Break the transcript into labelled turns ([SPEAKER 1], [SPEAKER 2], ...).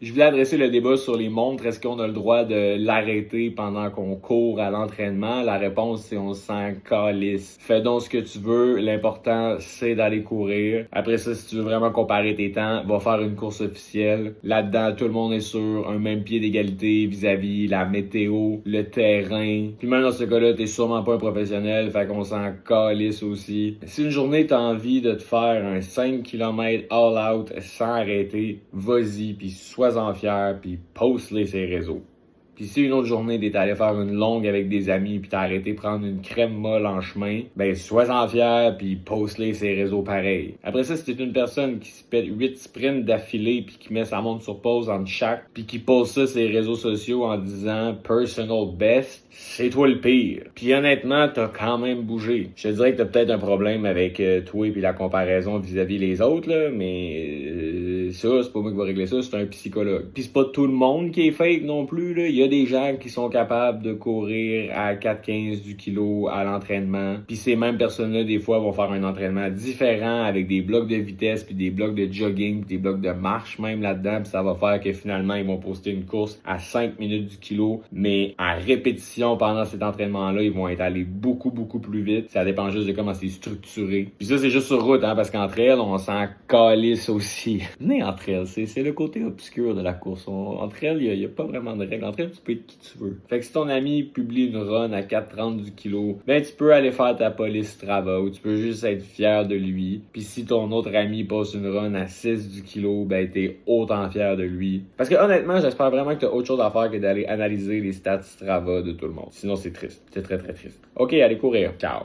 [SPEAKER 1] Je voulais adresser le débat sur les montres. Est-ce qu'on a le droit de l'arrêter pendant qu'on court à l'entraînement? La réponse, c'est on s'en calisse. Fais donc ce que tu veux. L'important, c'est d'aller courir. Après ça, si tu veux vraiment comparer tes temps, va faire une course officielle. Là-dedans, tout le monde est sur un même pied d'égalité vis-à-vis la météo, le terrain. Puis même dans ce cas-là, t'es sûrement pas un professionnel, fait qu'on s'en calisse aussi. Si une journée, t'as envie de te faire un 5 km all-out sans arrêter, vas-y, puis sois-en fier, puis poste-les sur les réseaux. Puis si une autre journée t'es allé faire une longue avec des amis puis t'as arrêté de prendre une crème molle en chemin, ben sois-en fier puis poste-les ses réseaux pareils. Après ça, si t'es une personne qui se pète 8 sprints d'affilée puis qui met sa montre sur pause entre chaque puis qui poste ça sur les réseaux sociaux en disant personal best, c'est toi le pire. Puis honnêtement, t'as quand même bougé. Je te dirais que t'as peut-être un problème avec toi et la comparaison vis-à-vis les autres, là, mais ça, c'est pas moi qui va régler ça, c'est un psychologue. Puis c'est pas tout le monde qui est fake non plus, là. Il y a des gens qui sont capables de courir à 4,15 du kilo à l'entraînement. Puis ces mêmes personnes-là, des fois, vont faire un entraînement différent avec des blocs de vitesse, puis des blocs de jogging, puis des blocs de marche même là-dedans. Puis ça va faire que finalement, ils vont poster une course à 5 minutes du kilo. Mais à répétition pendant cet entraînement-là, ils vont être allés beaucoup plus vite. Ça dépend juste de comment c'est structuré. Puis ça, c'est juste sur route, hein, parce qu'entre elles, on s'en calisse aussi. Venez entre elles, c'est le côté obscur de la course. Entre elles, il y a pas vraiment de règles. Entre elles, tu peux être qui tu veux. Fait que si ton ami publie une run à 4,30 du kilo, ben tu peux aller faire ta police Strava ou tu peux juste être fier de lui. Puis si ton autre ami poste une run à 6 du kilo, ben t'es autant fier de lui. Parce que honnêtement, j'espère vraiment que t'as autre chose à faire que d'aller analyser les stats Strava de tout le monde. Sinon, c'est triste. C'est très triste. Ok, allez courir. Ciao.